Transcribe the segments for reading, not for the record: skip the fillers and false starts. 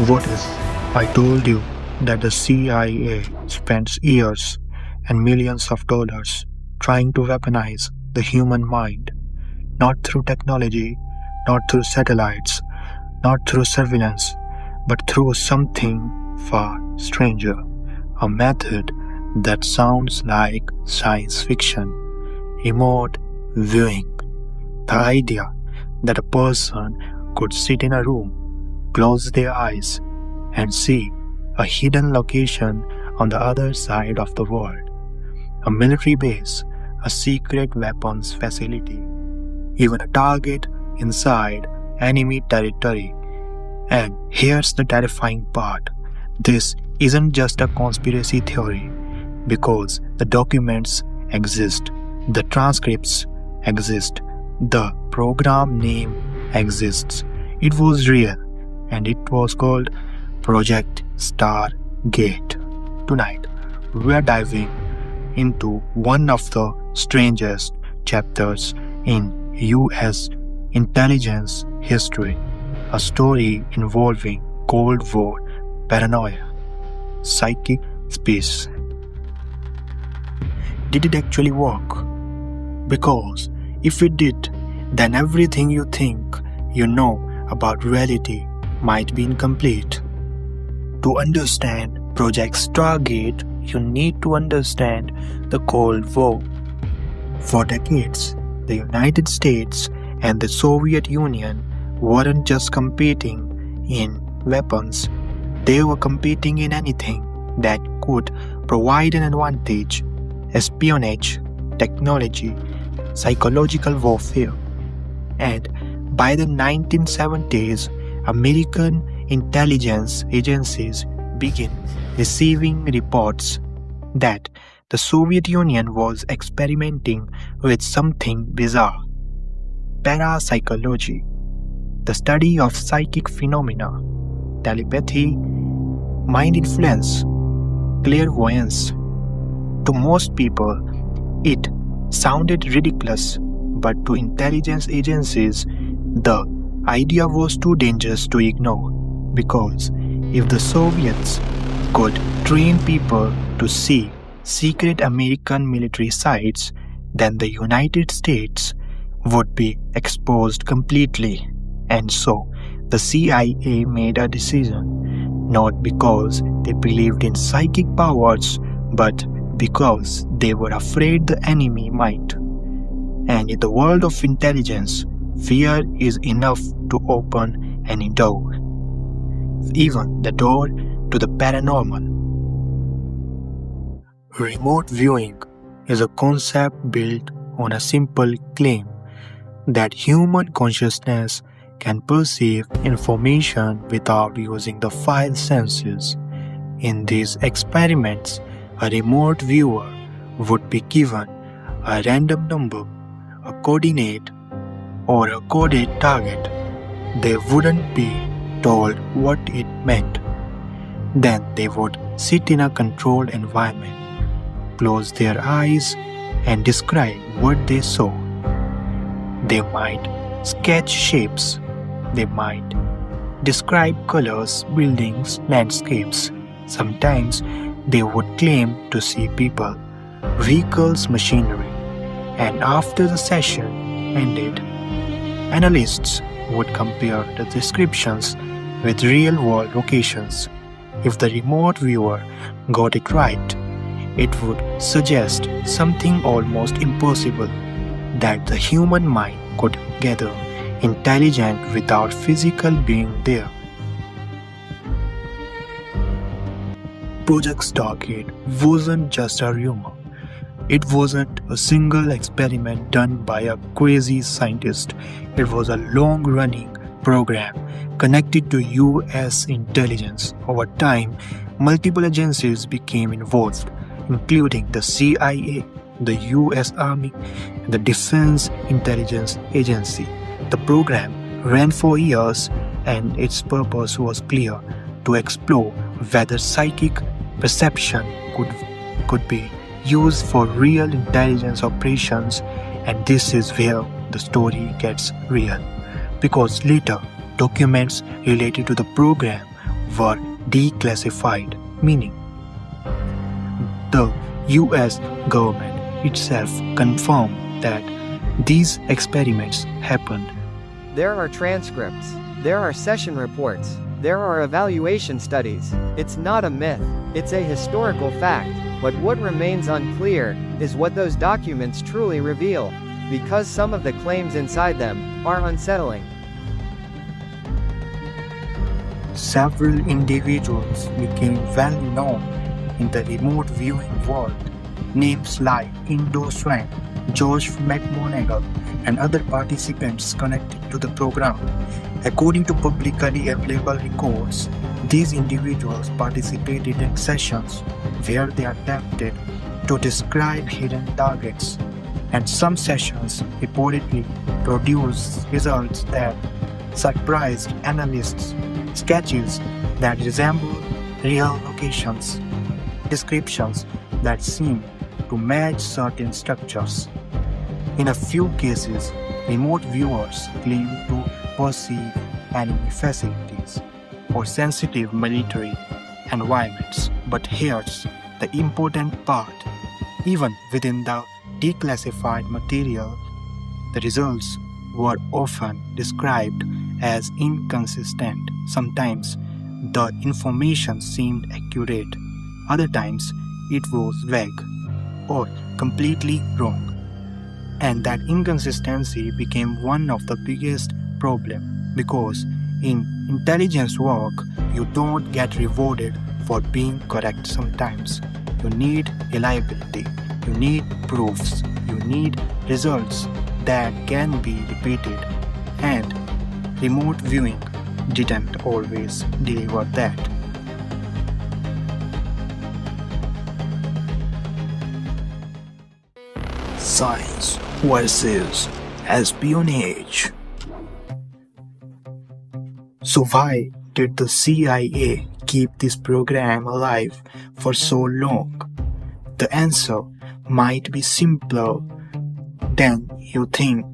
What if I told you that the CIA spends years and millions of dollars trying to weaponize the human mind, not through technology, not through satellites, not through surveillance, but through something far stranger, a method that sounds like science fiction, remote viewing. The idea that a person could sit in a room, close their eyes, and see a hidden location on the other side of the world. A military base, a secret weapons facility, even a target inside enemy territory. And here's the terrifying part. This isn't just a conspiracy theory, because the documents exist, the transcripts exist, the program name exists. It was real, and it was called Project Stargate. Tonight, we are diving into one of the strangest chapters in US intelligence history, a story involving Cold War paranoia, psychic space. Did it actually work? Because if it did, then everything you think you know about reality might be incomplete. To understand Project Stargate, you need to understand the Cold War. For decades, the United States and the Soviet Union weren't just competing in weapons, they were competing in anything that could provide an advantage: espionage, technology, psychological warfare. And by the 1970s, American intelligence agencies began receiving reports that the Soviet Union was experimenting with something bizarre: parapsychology, the study of psychic phenomena, telepathy, mind influence, clairvoyance. To most people, it sounded ridiculous, but to intelligence agencies, the idea was too dangerous to ignore. Because if the Soviets could train people to see secret American military sites, then the United States would be exposed completely. And so, the CIA made a decision, not because they believed in psychic powers, but because they were afraid the enemy might. And in the world of intelligence, fear is enough to open any door, even the door to the paranormal. Remote viewing is a concept built on a simple claim that human consciousness can perceive information without using the five senses. In these experiments, a remote viewer would be given a random number, a coordinate, or a coded target. They wouldn't be told what it meant. Then they would sit in a controlled environment, close their eyes, and describe what they saw. They might sketch shapes. They might describe colors, buildings, landscapes. Sometimes they would claim to see people, vehicles, machinery. And after the session ended, analysts would compare the descriptions with real-world locations. If the remote viewer got it right, it would suggest something almost impossible: that the human mind could gather intelligence without physical being there. Project Stargate wasn't just a rumor. It wasn't a single experiment done by a crazy scientist. It was a long-running program connected to US intelligence. Over time, multiple agencies became involved, including the CIA, the US Army, and the Defense Intelligence Agency. The program ran for years, and its purpose was clear: to explore whether psychic perception could be used for real intelligence operations. And this is where the story gets real, because later documents related to the program were declassified, meaning the US government itself confirmed that these experiments happened. There are transcripts. There are session reports. There are evaluation studies. It's not a myth. It's a historical fact. But what remains unclear is what those documents truly reveal, because some of the claims inside them are unsettling. Several individuals became well known in the remote viewing world. Names like Indo Swan, Josh McMoneagle, and other participants connected to the program. According to publicly available records, these individuals participated in sessions where they attempted to describe hidden targets, and some sessions reportedly produced results that surprised analysts, sketches that resemble real locations, descriptions that seem to match certain structures. In a few cases, remote viewers claim to perceive enemy facilities or sensitive military environments. But here's the important part. Even within the declassified material, the results were often described as inconsistent. Sometimes the information seemed accurate, other times it was vague or completely wrong. And that inconsistency became one of the biggest problems because in intelligence work, you don't get rewarded for being correct sometimes. You need reliability, you need proofs, you need results that can be repeated, and remote viewing didn't always deliver that. Science versus espionage. So why did the CIA keep this program alive for so long? The answer might be simpler than you think.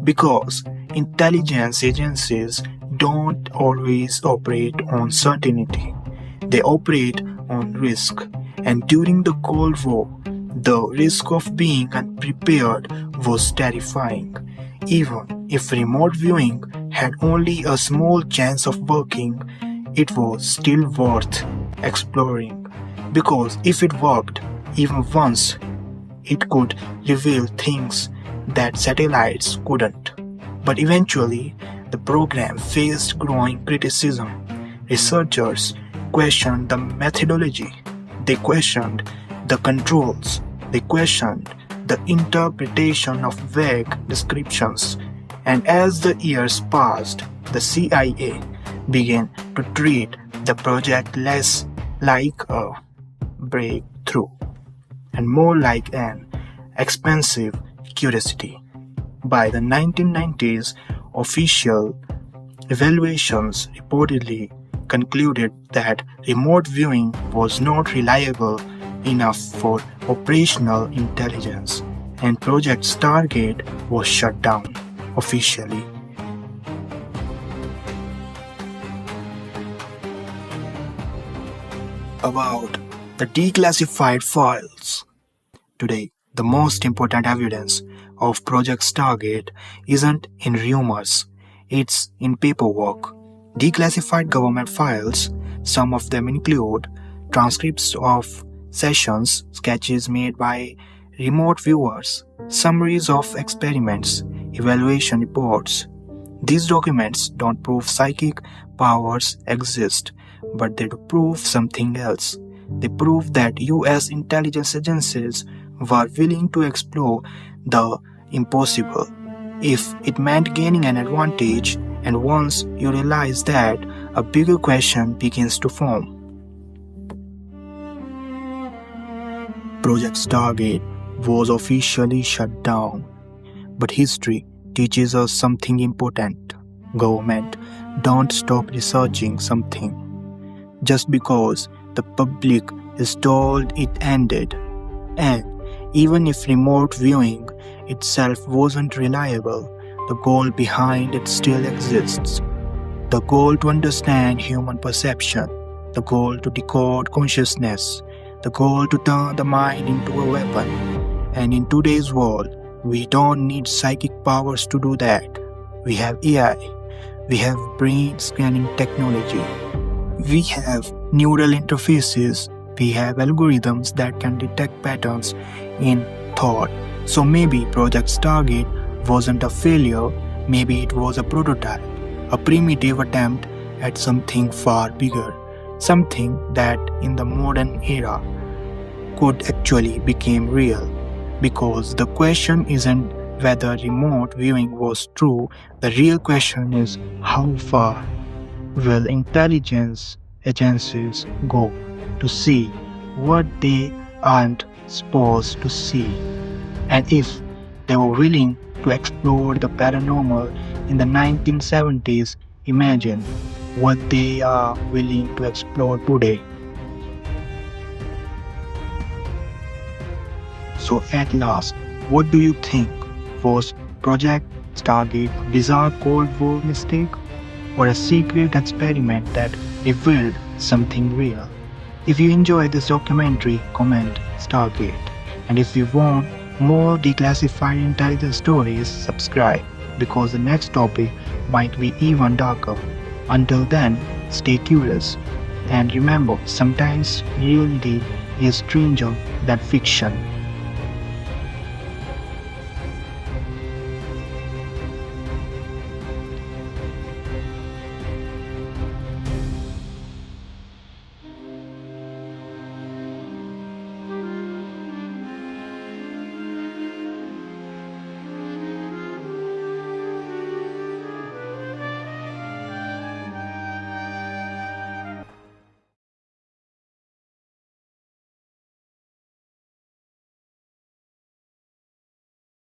Because intelligence agencies don't always operate on certainty. They operate on risk. And during the Cold War, the risk of being unprepared was terrifying. Even if remote viewing had only a small chance of working, it was still worth exploring. Because if it worked even once, it could reveal things that satellites couldn't. But eventually, the program faced growing criticism. Researchers questioned the methodology. They questioned the controls. They questioned the interpretation of vague descriptions. And as the years passed, the CIA began to treat the project less like a breakthrough and more like an expensive curiosity. By the 1990s, official evaluations reportedly concluded that remote viewing was not reliable enough for operational intelligence, and Project Stargate was shut down officially. About the declassified files. Today, the most important evidence of Project Stargate isn't in rumors, it's in paperwork. Declassified government files, some of them include transcripts of sessions, sketches made by remote viewers, summaries of experiments, evaluation reports. These documents don't prove psychic powers exist, but they do prove something else. They prove that US intelligence agencies were willing to explore the impossible if it meant gaining an advantage, and once you realize that, a bigger question begins to form. Project Stargate was officially shut down, but history teaches us something important. Government don't stop researching something just because the public is told it ended. And even if remote viewing itself wasn't reliable, the goal behind it still exists. The goal to understand human perception, the goal to decode consciousness, the goal to turn the mind into a weapon. And in today's world, we don't need psychic powers to do that. We have AI, we have brain scanning technology, we have neural interfaces, we have algorithms that can detect patterns in thought. So maybe Project Stargate wasn't a failure, maybe it was a prototype, a primitive attempt at something far bigger, something that in the modern era could actually become real. Because the question isn't whether remote viewing was true, the real question is how far will intelligence agencies go to see what they aren't supposed to see? And if they were willing to explore the paranormal in the 1970s, imagine what they are willing to explore today. So, at last, what do you think? Was Project Stargate a bizarre Cold War mistake or a secret experiment that revealed something real? If you enjoy this documentary, comment Stargate. And if you want more declassified intelligence stories, subscribe because the next topic might be even darker. Until then, stay curious and remember sometimes reality is stranger than fiction.